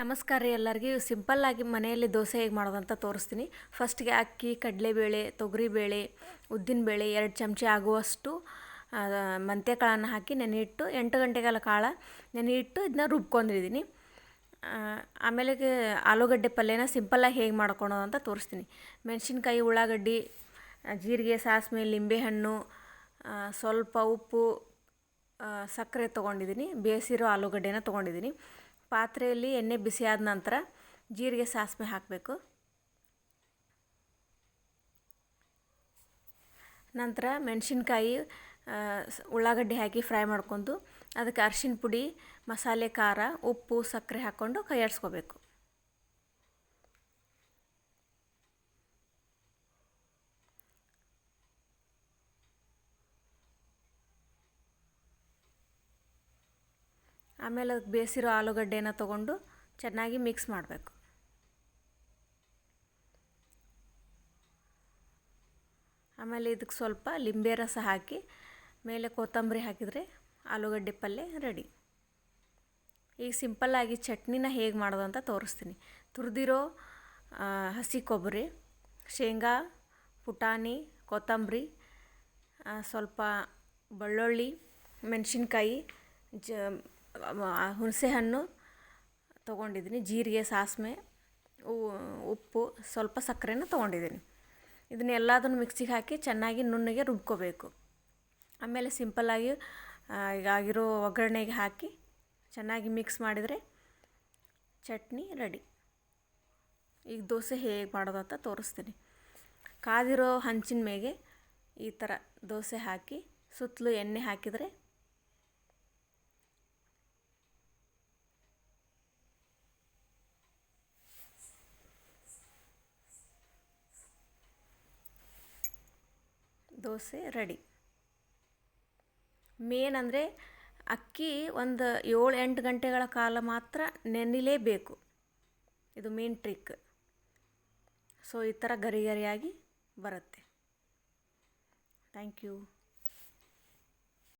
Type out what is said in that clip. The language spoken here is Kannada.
ನಮಸ್ಕಾರ ರೀ ಎಲ್ಲರಿಗೂ ಸಿಂಪಲ್ಲಾಗಿ ಮನೆಯಲ್ಲಿ ದೋಸೆ ಹೇಗೆ ಮಾಡೋದಂತ ತೋರಿಸ್ತೀನಿ. ಫಸ್ಟ್ಗೆ ಅಕ್ಕಿ, ಕಡಲೆಬೇಳೆ, ತೊಗರಿಬೇಳೆ, ಉದ್ದಿನಬೇಳೆ 2 ಚಮಚ ಆಗುವಷ್ಟು ಮೆಂತ್ಯಕಾಳನ್ನು ಹಾಕಿ ನೆನೆಯಿಟ್ಟು 8 ಗಂಟೆಗಳ ಕಾಲ ನೆನೆಯಿಟ್ಟು ಇದನ್ನ ರುಬ್ಕೊಂಡಿದ್ದೀನಿ. ಆಮೇಲೆ ಆಲೂಗಡ್ಡೆ ಪಲ್ಯನ ಸಿಂಪಲ್ಲಾಗಿ ಹೇಗೆ ಮಾಡ್ಕೊಳೋದು ಅಂತ ತೋರಿಸ್ತೀನಿ. ಮೆಣಸಿನ್ಕಾಯಿ, ಉಳ್ಳಾಗಡ್ಡಿ, ಜೀರಿಗೆ, ಸಾಸಿವೆ, ಲಿಂಬೆಹಣ್ಣು, ಸ್ವಲ್ಪ ಉಪ್ಪು, ಸಕ್ಕರೆ ತೊಗೊಂಡಿದ್ದೀನಿ. ಬೇಯಿಸಿರೋ ಆಲೂಗಡ್ಡೆನ ತೊಗೊಂಡಿದ್ದೀನಿ. ಪಾತ್ರೆಯಲ್ಲಿ ಎಣ್ಣೆ ಬಿಸಿ ಆದ ನಂತರ ಜೀರಿಗೆ, ಸಾಸಿವೆ ಹಾಕಬೇಕು. ನಂತರ ಮೆಣಸಿನ್ಕಾಯಿ, ಉಳ್ಳಾಗಡ್ಡಿ ಹಾಕಿ ಫ್ರೈ ಮಾಡ್ಕೊಂಡು ಅದಕ್ಕೆ ಅರಿಶಿನ ಪುಡಿ, ಮಸಾಲೆ, ಖಾರ, ಉಪ್ಪು, ಸಕ್ಕರೆ ಹಾಕ್ಕೊಂಡು ಕೈ ಆಡಿಸ್ಕೋಬೇಕು. ಆಮೇಲೆ ಅದಕ್ಕೆ ಬೇಯಿಸಿರೋ ಆಲೂಗಡ್ಡೆನ ತೊಗೊಂಡು ಚೆನ್ನಾಗಿ ಮಿಕ್ಸ್ ಮಾಡಬೇಕು. ಆಮೇಲೆ ಇದಕ್ಕೆ ಸ್ವಲ್ಪ ಲಿಂಬೆ ರಸ ಹಾಕಿ ಮೇಲೆ ಕೊತ್ತಂಬರಿ ಹಾಕಿದರೆ ಆಲೂಗಡ್ಡೆ ಪಲ್ಯ ರೆಡಿ. ಈಗ ಸಿಂಪಲ್ಲಾಗಿ ಚಟ್ನಿನ ಹೇಗೆ ಮಾಡೋದು ಅಂತ ತೋರಿಸ್ತೀನಿ. ತುರಿದಿರೋ ಹಸಿ ಕೊಬ್ಬರಿ, ಶೇಂಗಾ, ಪುಟಾಣಿ, ಕೊತ್ತಂಬರಿ, ಸ್ವಲ್ಪ ಬೆಳ್ಳುಳ್ಳಿ, ಮೆಣಸಿನ್ಕಾಯಿ, ಹುಣಸೆಹಣ್ಣು ತೊಗೊಂಡಿದ್ದೀನಿ. ಜೀರಿಗೆ, ಸಾಸಿವೆ, ಉಪ್ಪು, ಸ್ವಲ್ಪ ಸಕ್ಕರೆನ ತೊಗೊಂಡಿದ್ದೀನಿ. ಇದನ್ನೆಲ್ಲದನ್ನು ಮಿಕ್ಸಿಗೆ ಹಾಕಿ ಚೆನ್ನಾಗಿ ನುಣ್ಣಗೆ ರುಬ್ಕೋಬೇಕು. ಆಮೇಲೆ ಸಿಂಪಲ್ಲಾಗಿ ಈಗ ಆಗಿರೋ ಒಗ್ಗರಣೆಗೆ ಹಾಕಿ ಚೆನ್ನಾಗಿ ಮಿಕ್ಸ್ ಮಾಡಿದರೆ ಚಟ್ನಿ ರೆಡಿ. ಈಗ ದೋಸೆ ಹೇಗೆ ಮಾಡೋದು ಅಂತ ತೋರಿಸ್ತೀನಿ. ಕಾದಿರೋ ಹಂಚಿನ ಮೇಗೆ ಈ ಥರ ದೋಸೆ ಹಾಕಿ ಸುತ್ತಲೂ ಎಣ್ಣೆ ಹಾಕಿದರೆ ದೋಸೆ ರೆಡಿ. ಮೇನ್ ಅಂದರೆ ಅಕ್ಕಿ ಒಂದು 7-8 ಗಂಟೆಗಳ ಕಾಲ ಮಾತ್ರ ನೆನೆಯಲೇಬೇಕು. ಇದು ಮೇನ್ ಟ್ರಿಕ್. ಸೊ ಈ ಥರ ಗರಿ ಗರಿಯಾಗಿ ಬರುತ್ತೆ. Thank you.